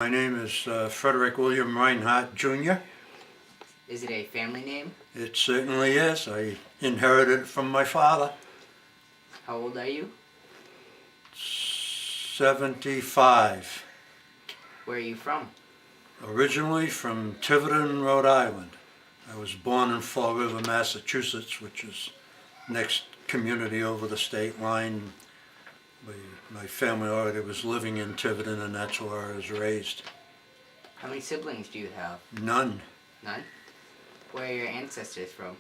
My name is Frederick William Reinhardt Jr. Is it a family name? It certainly is. I inherited it from my father. How old are you? 75. Where are you from? Originally from Tiverton, Rhode Island. I was born in Fall River, Massachusetts, which is next community over the state line. My family already was living in Tiverton, and that's where I was raised. How many siblings do you have? None. None? Where are your ancestors from?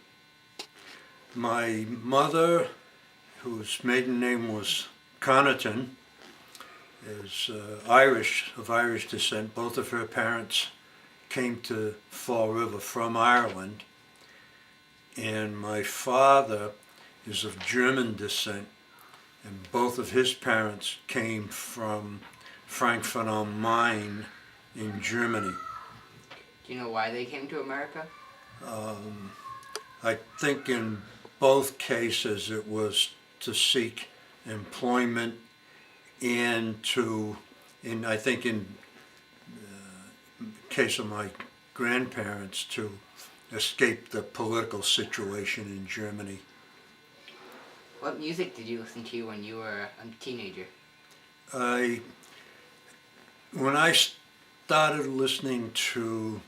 My mother, whose maiden name was Connaughton, is Irish, of Irish descent. Both of her parents came to Fall River from Ireland. And my father is of German descent, and both of his parents came from Frankfurt am Main in Germany. Do you know why they came to America? I think in both cases it was to seek employment and I think in the case of my grandparents, to escape the political situation in Germany. What music did you listen to when you were a teenager? When I started listening to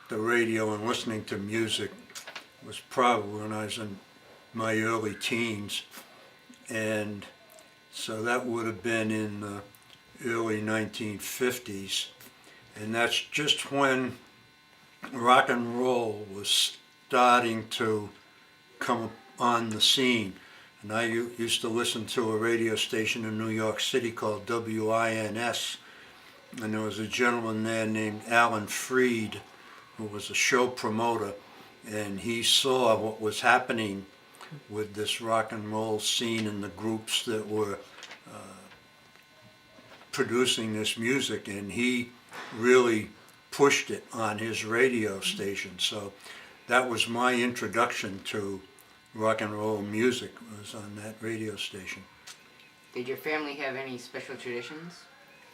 the radio and listening to music was probably when I was in my early teens, and so that would have been in the early 1950s, and that's just when rock and roll was starting to come on the scene. And I used to listen to a radio station in New York City called WINS, and there was a gentleman there named Alan Freed, who was a show promoter, and he saw what was happening with this rock and roll scene and the groups that were producing this music, and he really pushed it on his radio station. So that was my introduction to rock and roll music, was on that radio station. Did your family have any special traditions?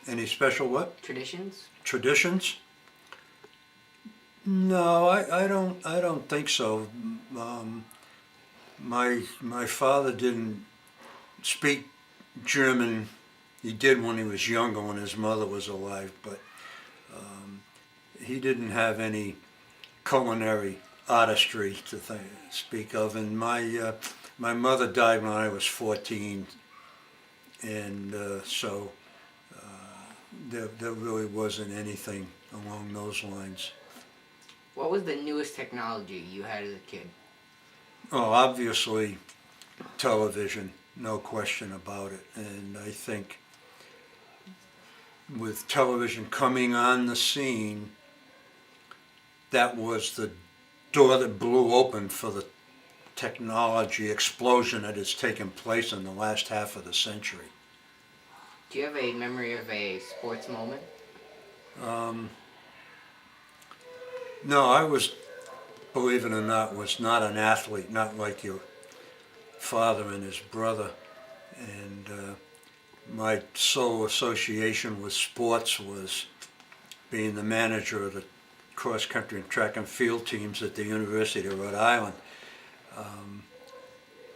Any special what? Traditions? Traditions? No, I don't think so. My father didn't speak German. He did when he was younger, when his mother was alive, but he didn't have any culinary artistry to speak of. And my mother died when I was 14, and so there really wasn't anything along those lines. What was the newest technology you had as a kid? Oh, obviously television, no question about it. And I think with television coming on the scene, that was the door that blew open for the technology explosion that has taken place in the last half of the century. Do you have a memory of a sports moment? No, I was, believe it or not, was not an athlete, not like your father and his brother. And my sole association with sports was being the manager of the cross-country and track and field teams at the University of Rhode Island.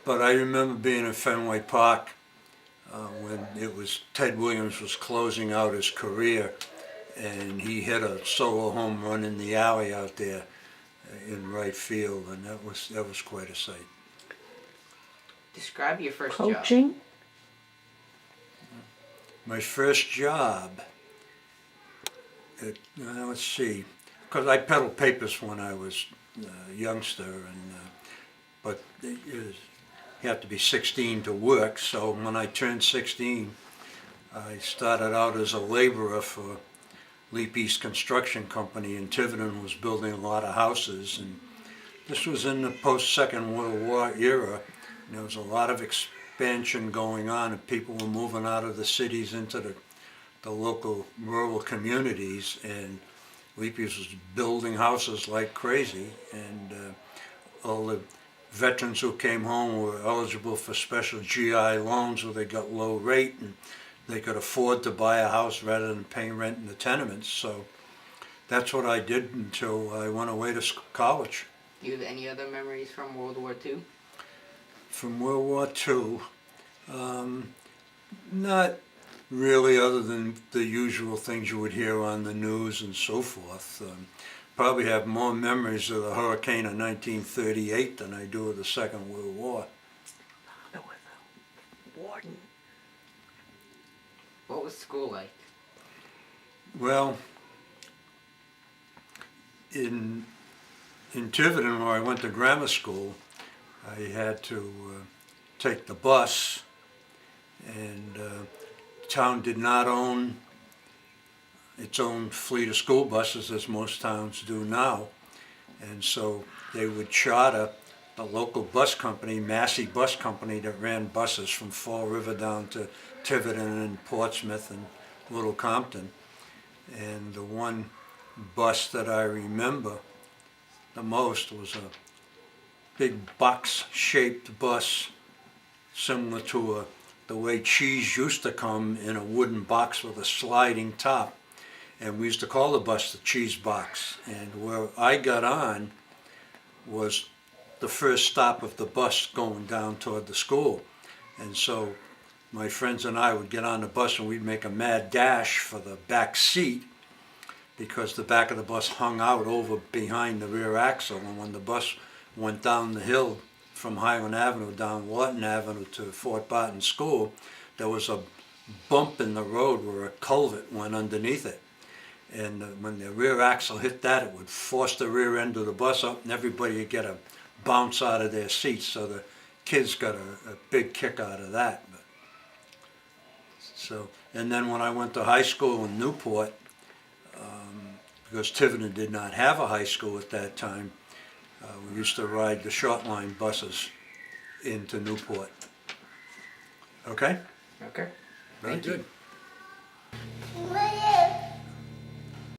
But I remember being in Fenway Park when Ted Williams was closing out his career, and he hit a solo home run in the alley out there in right field, and that was quite a sight. Describe your first Coaching? job. My first job, let's see, because I peddled papers when I was a youngster, and but you have to be 16 to work. So when I turned 16, I started out as a laborer for Leap East Construction Company in Tiverton, was building a lot of houses, and this was in the post-Second World War era, and there was a lot of expansion going on, and people were moving out of the cities into the local rural communities, and Leap East was building houses like crazy, and all the veterans who came home were eligible for special GI loans where they got low rate, and they could afford to buy a house rather than paying rent in the tenements. So that's what I did until I went away to college. Do you have any other memories from World War II? From World War II, not really, other than the usual things you would hear on the news and so forth. Probably have more memories of the hurricane of 1938 than I do of the Second World War. It was a warden. What was school like? Well, in Tiverton, where I went to grammar school, I had to take the bus, and town did not own its own fleet of school buses, as most towns do now, and so they would charter the local bus company, Massey Bus Company, that ran buses from Fall River down to Tiverton and Portsmouth and Little Compton. And the one bus that I remember the most was a big box-shaped bus, similar to the way cheese used to come in a wooden box with a sliding top. And we used to call the bus the cheese box. And where I got on was the first stop of the bus going down toward the school. And so my friends and I would get on the bus and we'd make a mad dash for the back seat, because the back of the bus hung out over behind the rear axle. And when the bus went down the hill from Highland Avenue down Lawton Avenue to Fort Barton School, there was a bump in the road where a culvert went underneath it. And when the rear axle hit that, it would force the rear end of the bus up, and everybody would get a bounce out of their seats. So the kids got a big kick out of that. So, and then when I went to high school in Newport, because Tiverton did not have a high school at that time, we used to ride the short line buses into Newport. Okay? Okay. Very Thank you. good.